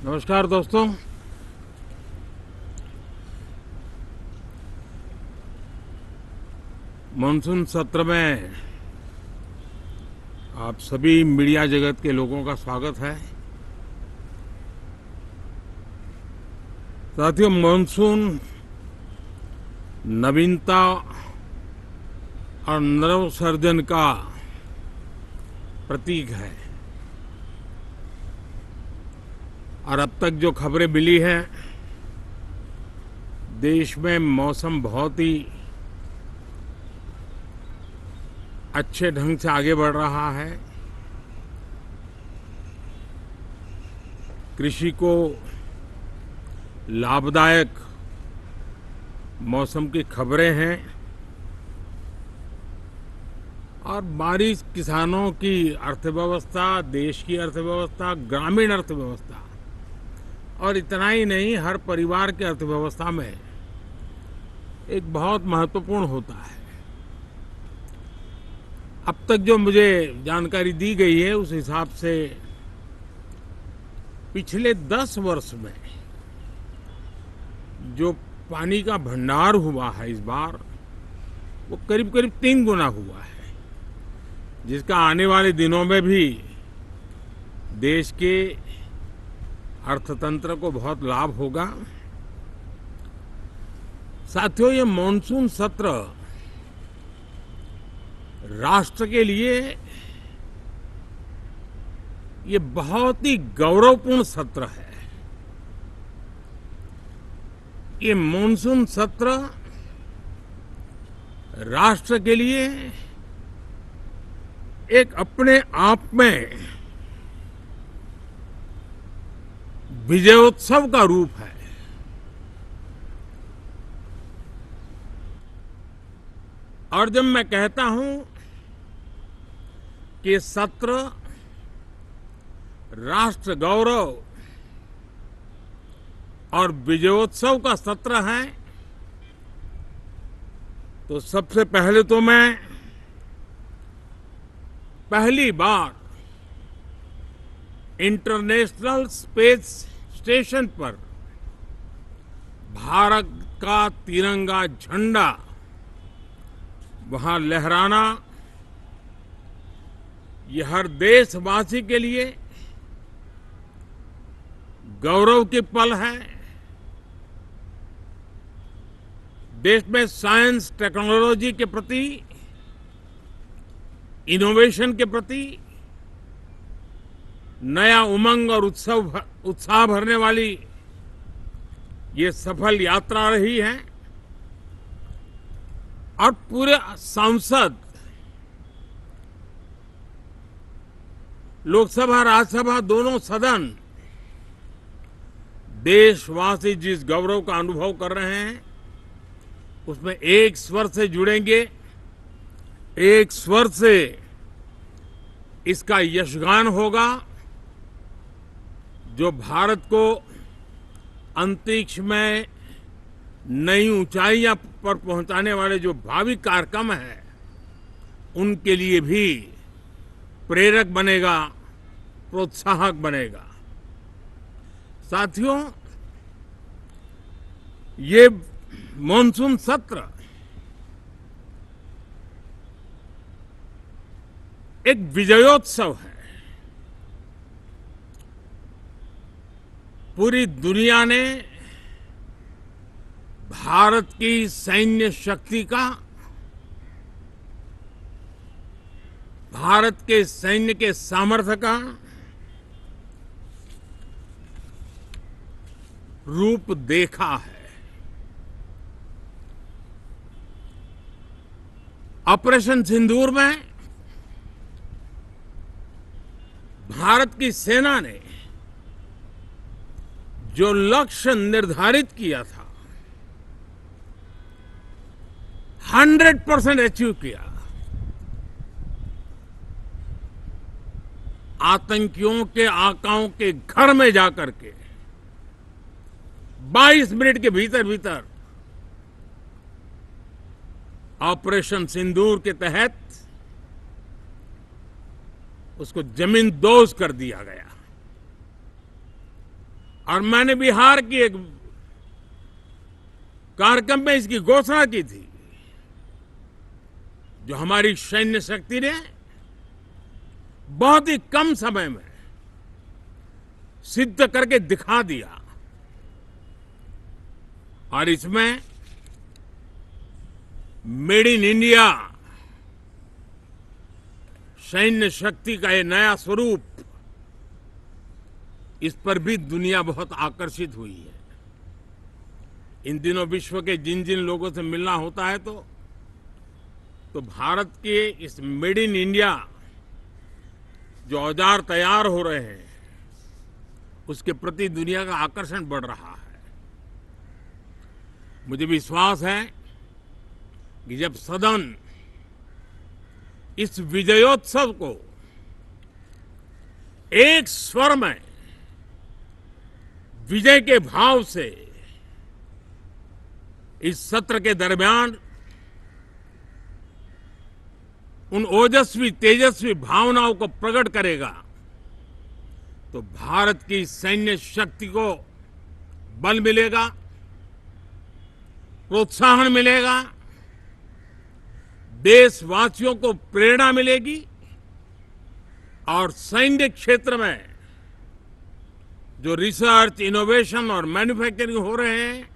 नमस्कार दोस्तों। मानसून सत्र में आप सभी मीडिया जगत के लोगों का स्वागत है। साथियों, मानसून नवीनता और नवसर्जन का प्रतीक है और अब तक जो खबरें मिली हैं, देश में मौसम बहुत ही अच्छे ढंग से आगे बढ़ रहा है। कृषि को लाभदायक मौसम की खबरें हैं और बारिश किसानों की अर्थव्यवस्था, देश की अर्थव्यवस्था, ग्रामीण अर्थव्यवस्था और इतना ही नहीं, हर परिवार की अर्थव्यवस्था में एक बहुत महत्वपूर्ण होता है। अब तक जो मुझे जानकारी दी गई है उस हिसाब से पिछले 10 वर्ष में जो पानी का भंडार हुआ है इस बार, वो करीब करीब 3 गुना हुआ है, जिसका आने वाले दिनों में भी देश के अर्थतंत्र को बहुत लाभ होगा। साथियों, ये मॉनसून सत्र राष्ट्र के लिए ये बहुत ही गौरवपूर्ण सत्र है। ये मॉनसून सत्र राष्ट्र के लिए एक अपने आप में विजयोत्सव का रूप है। और जब मैं कहता हूं कि सत्र राष्ट्र गौरव और विजयोत्सव का सत्र है, तो सबसे पहले तो मैं पहली बार इंटरनेशनल स्पेस स्टेशन पर भारत का तिरंगा झंडा वहां लहराना, ये हर देशवासी के लिए गौरव की पल है। देश में साइंस टेक्नोलॉजी के प्रति, इनोवेशन के प्रति नया उमंग और उत्साह भरने वाली ये सफल यात्रा रही है और पूरे संसद, लोकसभा राज्यसभा दोनों सदन देशवासी जिस गौरव का अनुभव कर रहे हैं उसमें एक स्वर से जुड़ेंगे, एक स्वर से इसका यशगान होगा। जो भारत को अंतरिक्ष में नई ऊंचाइयां पर पहुंचाने वाले जो भावी कार्यक्रम हैं, उनके लिए भी प्रेरक बनेगा, प्रोत्साहक बनेगा। साथियों, ये मॉनसून सत्र एक विजयोत्सव है। पूरी दुनिया ने भारत की सैन्य शक्ति का, भारत के सैन्य के सामर्थ्य का रूप देखा है। ऑपरेशन सिंदूर में भारत की सेना ने जो लक्ष्य निर्धारित किया था, 100% अचीव किया। आतंकियों के आकाओं के घर में जाकर के 22 मिनट के भीतर भीतर ऑपरेशन सिंदूर के तहत उसको जमींदोज कर दिया गया। और मैंने बिहार की एक कार्यक्रम में इसकी घोषणा की थी, जो हमारी सैन्य शक्ति ने बहुत ही कम समय में सिद्ध करके दिखा दिया। और इसमें मेड इन इंडिया सैन्य शक्ति का ये नया स्वरूप, इस पर भी दुनिया बहुत आकर्षित हुई है। इन दिनों विश्व के जिन जिन लोगों से मिलना होता है तो भारत के इस मेड इन इंडिया जो औजार तैयार हो रहे हैं, उसके प्रति दुनिया का आकर्षण बढ़ रहा है। मुझे विश्वास है कि जब सदन इस विजयोत्सव को एक स्वर में विजय के भाव से इस सत्र के दरमियान उन ओजस्वी तेजस्वी भावनाओं को प्रकट करेगा, तो भारत की सैन्य शक्ति को बल मिलेगा, प्रोत्साहन मिलेगा, देशवासियों को प्रेरणा मिलेगी और सैन्य क्षेत्र में जो रिसर्च, इनोवेशन और मैन्युफैक्चरिंग हो रहे हैं,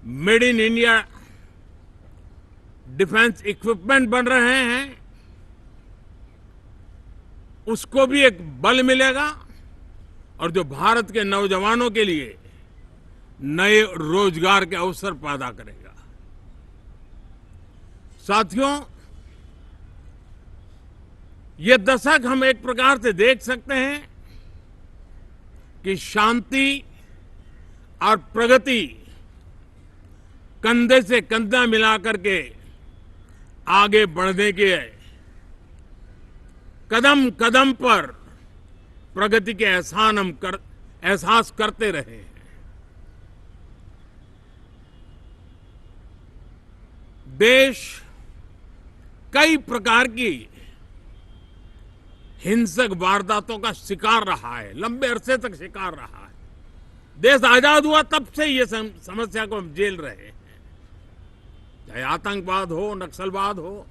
made in India defence equipment बन रहे हैं, उसको भी एक बल मिलेगा और जो भारत के नौजवानों के लिए नए रोजगार के अवसर पैदा करेगा। साथियों, ये दशक हम एक प्रकार से देख सकते हैं कि शांति और प्रगति कंधे से कंधा मिलाकर के आगे बढ़ने के कदम कदम पर प्रगति के एहसास करते रहे हैं। देश कई प्रकार की हिंसक वारदातों का शिकार रहा है, लंबे अरसे तक शिकार रहा है। देश आजाद हुआ तब से ये समस्या को हम झेल रहे हैं, चाहे आतंकवाद हो, नक्सलवाद हो।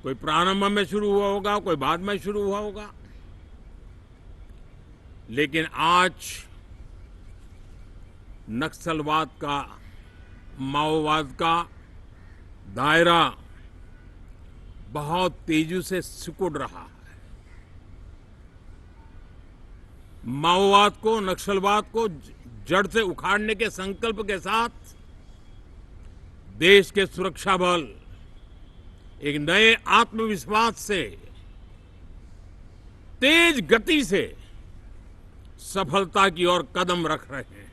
कोई प्रारंभ में शुरू हुआ होगा, कोई बाद में शुरू हुआ होगा, लेकिन आज नक्सलवाद का, माओवाद का दायरा बहुत तेजी से सिकुड़ रहा है। माओवाद को, नक्सलवाद को जड़ से उखाड़ने के संकल्प के साथ देश के सुरक्षा बल एक नए आत्मविश्वास से, तेज गति से सफलता की ओर कदम रख रहे हैं।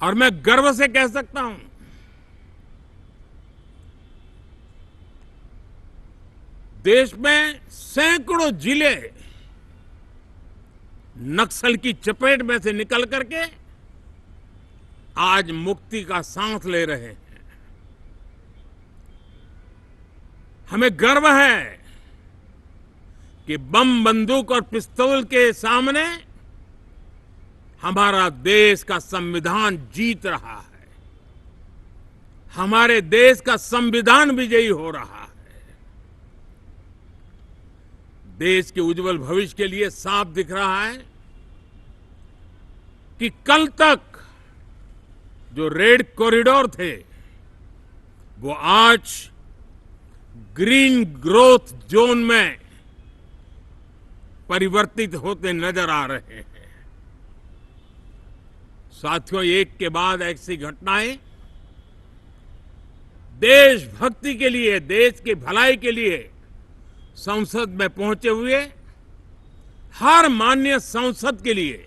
और मैं गर्व से कह सकता हूं, देश में सैकड़ों जिले नक्सल की चपेट में से निकल करके आज मुक्ति का सांस ले रहे हैं। हमें गर्व है कि बम, बंदूक और पिस्तौल के सामने हमारा देश का संविधान जीत रहा है, हमारे देश का संविधान विजयी हो रहा है। देश के उज्जवल भविष्य के लिए साफ दिख रहा है कि कल तक जो रेड कॉरिडोर थे, वो आज ग्रीन ग्रोथ जोन में परिवर्तित होते नजर आ रहे हैं। साथियों, एक के बाद ऐसी घटनाएं देशभक्ति के लिए, देश की भलाई के लिए संसद में पहुंचे हुए हर माननीय सांसद के लिए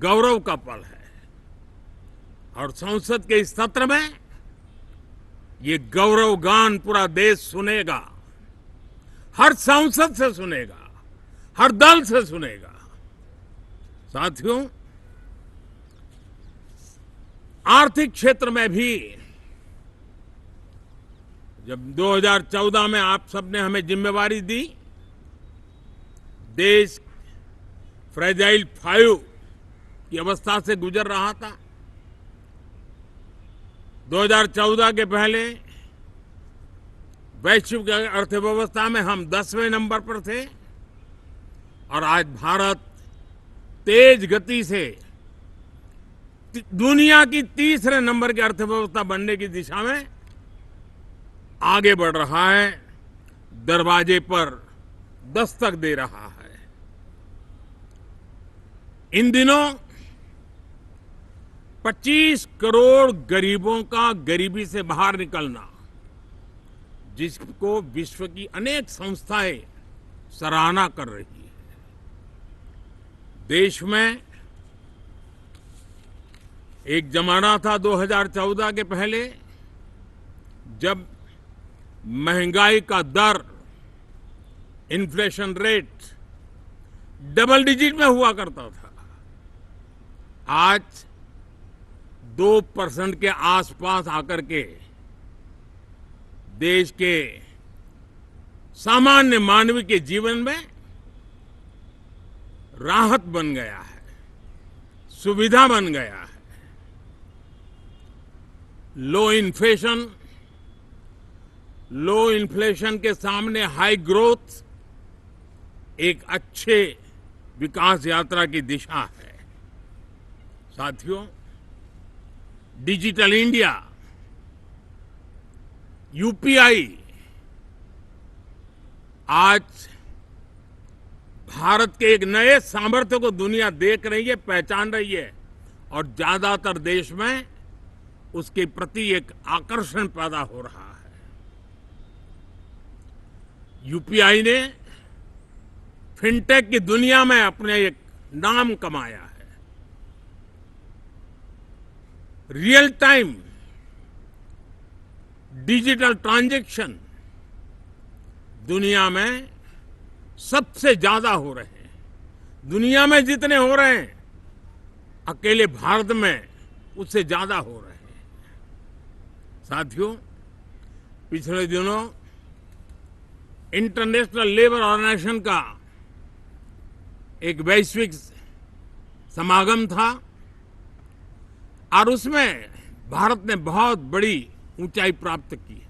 गौरव का पल है। और संसद के इस सत्र में ये गौरव गान पूरा देश सुनेगा, हर सांसद से सुनेगा, हर दल से सुनेगा। साथियों, आर्थिक क्षेत्र में भी जब 2014 में आप सबने हमें जिम्मेवारी दी, देश फ्रेजाइल 5 की अवस्था से गुजर रहा था। 2014 के पहले वैश्विक अर्थव्यवस्था में हम 10वें नंबर पर थे और आज भारत तेज गति से दुनिया की तीसरे नंबर की अर्थव्यवस्था बनने की दिशा में आगे बढ़ रहा है, दरवाजे पर दस्तक दे रहा है। इन दिनों 25 करोड़ गरीबों का गरीबी से बाहर निकलना, जिसको विश्व की अनेक संस्थाएं सराहना कर रही है। देश में एक जमाना था 2014 के पहले, जब महंगाई का दर, इन्फ्लेशन रेट डबल डिजिट में हुआ करता था। आज 2% के आसपास आकर के देश के सामान्य मानव के जीवन में राहत बन गया है, सुविधा बन गया है। लो इन्फ्लेशन के सामने हाई ग्रोथ एक अच्छे विकास यात्रा की दिशा है। साथियों, डिजिटल इंडिया, यूपीआई आज भारत के एक नए सामर्थ्य को दुनिया देख रही है, पहचान रही है और ज्यादातर देश में उसके प्रति एक आकर्षण पैदा हो रहा है। यूपीआई ने फिनटेक की दुनिया में अपने एक नाम कमाया है। रियल टाइम डिजिटल ट्रांजैक्शन दुनिया में सबसे ज्यादा हो रहे हैं। दुनिया में जितने हो रहे हैं, अकेले भारत में उससे ज्यादा हो रहे हैं। साथियों, पिछले दिनों इंटरनेशनल लेबर ऑर्गेनाइजेशन का एक वैश्विक समागम था और उसमें भारत ने बहुत बड़ी ऊंचाई प्राप्त की है।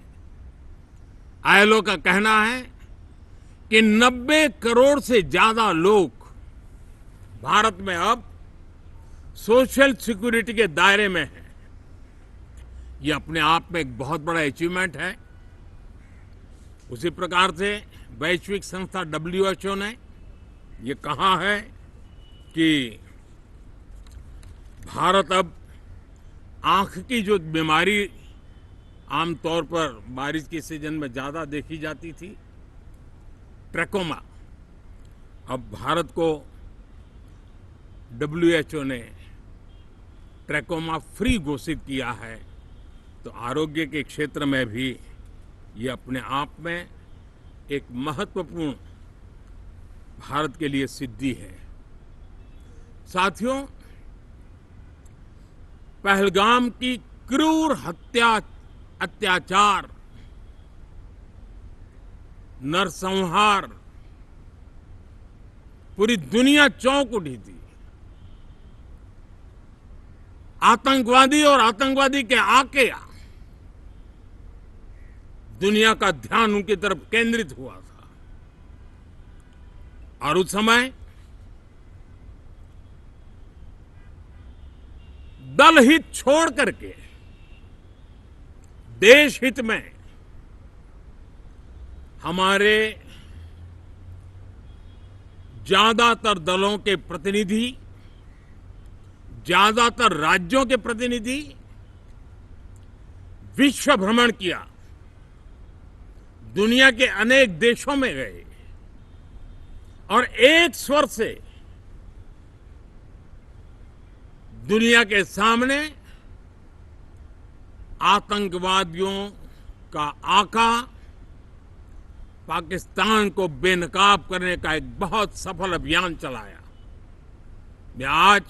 आईएलओ का कहना है कि 90 करोड़ से ज्यादा लोग भारत में अब सोशल सिक्योरिटी के दायरे में हैं। ये अपने आप में एक बहुत बड़ा अचीवमेंट है। उसी प्रकार से वैश्विक संस्था WHO ने ये कहा है कि भारत अब आंख की जो बीमारी आमतौर पर बारिश के सीजन में ज्यादा देखी जाती थी, ट्रैकोमा, अब भारत को WHO ने ट्रैकोमा फ्री घोषित किया है। तो आरोग्य के क्षेत्र में भी ये अपने आप में एक महत्वपूर्ण भारत के लिए सिद्धि है। साथियों, पहलगाम की क्रूर अत्याचार, नरसंहार, पूरी दुनिया चौंक उठी थी। आतंकवादी और आतंकवादी के आके दुनिया का ध्यान उनकी तरफ केंद्रित हुआ था और उस समय दल हित छोड़ करके देश हित में हमारे ज्यादातर दलों के प्रतिनिधि, ज्यादातर राज्यों के प्रतिनिधि विश्व भ्रमण किया, दुनिया के अनेक देशों में गए और एक स्वर से दुनिया के सामने आतंकवादियों का आका पाकिस्तान को बेनकाब करने का एक बहुत सफल अभियान चलाया। मैं आज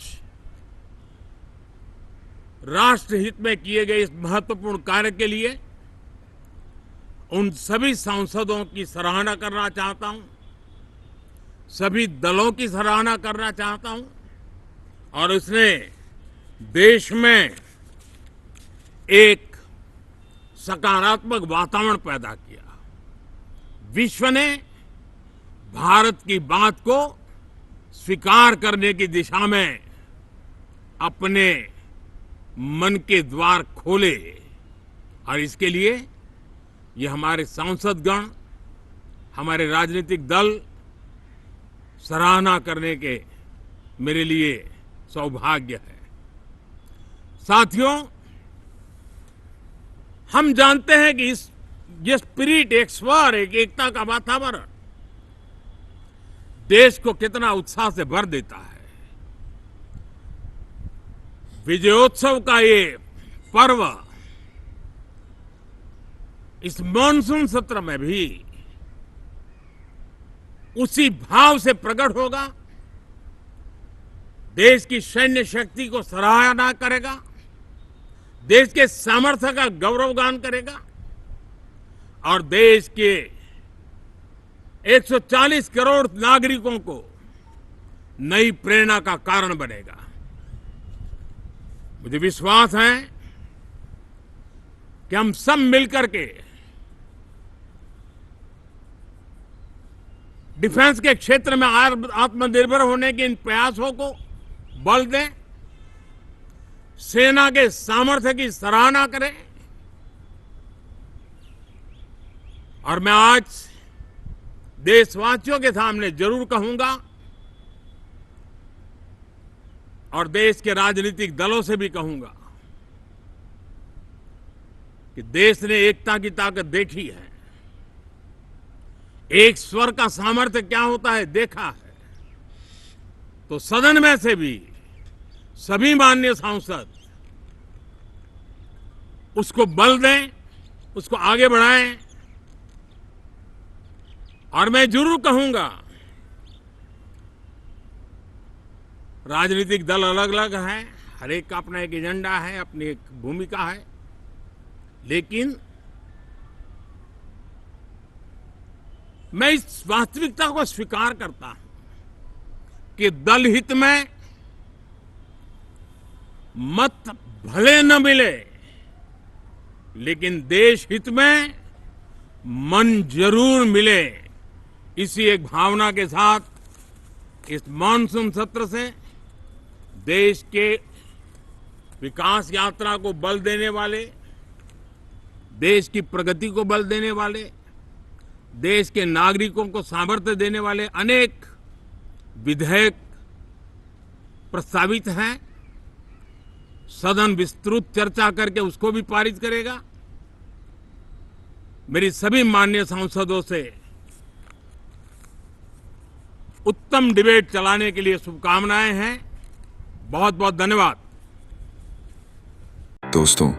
राष्ट्रहित में किए गए इस महत्वपूर्ण कार्य के लिए उन सभी सांसदों की सराहना करना चाहता हूं, सभी दलों की सराहना करना चाहता हूं और उसने देश में एक सकारात्मक वातावरण पैदा किया। विश्व ने भारत की बात को स्वीकार करने की दिशा में अपने मन के द्वार खोले और इसके लिए ये हमारे सांसदगण, हमारे राजनीतिक दल सराहना करने के मेरे लिए सौभाग्य है। साथियों, हम जानते हैं कि ये स्पिरिट, एक स्वर, एक एकता का वातावरण देश को कितना उत्साह से भर देता है। विजयोत्सव का ये पर्व इस मॉनसून सत्र में भी उसी भाव से प्रकट होगा। देश की सैन्य शक्ति को सराहना करेगा, देश के सामर्थ्य का गौरवगान करेगा और देश के 140 करोड़ नागरिकों को नई प्रेरणा का कारण बनेगा। मुझे विश्वास है कि हम सब मिलकर के डिफेंस के क्षेत्र में आत्मनिर्भर होने के इन प्रयासों को बल दें, सेना के सामर्थ्य की सराहना करें। और मैं आज देशवासियों के सामने जरूर कहूंगा और देश के राजनीतिक दलों से भी कहूंगा कि देश ने एकता की ताकत देखी है, एक स्वर का सामर्थ्य क्या होता है देखा है। तो सदन में से भी सभी माननीय सांसद उसको बल दें, उसको आगे बढ़ाएं। और मैं जरूर कहूंगा, राजनीतिक दल अलग अलग हैं, हर एक का अपना एक एजेंडा है, अपनी एक भूमिका है, लेकिन मैं इस वास्तविकता को स्वीकार करता हूं कि दल हित में मत भले न मिले, लेकिन देश हित में मन जरूर मिले। इसी एक भावना के साथ इस मॉनसून सत्र से देश के विकास यात्रा को बल देने वाले, देश की प्रगति को बल देने वाले, देश के नागरिकों को सामर्थ्य देने वाले अनेक विधेयक प्रस्तावित हैं। सदन विस्तृत चर्चा करके उसको भी पारित करेगा। मेरी सभी माननीय सांसदों से उत्तम डिबेट चलाने के लिए शुभकामनाएं हैं। बहुत बहुत धन्यवाद। दोस्तों,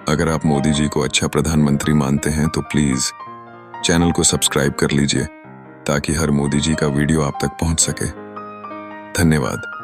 अगर आप मोदी जी को अच्छा प्रधानमंत्री मानते हैं तो प्लीज चैनल को सब्सक्राइब कर लीजिए ताकि हर मोदी जी का वीडियो आप तक पहुंच सके। धन्यवाद।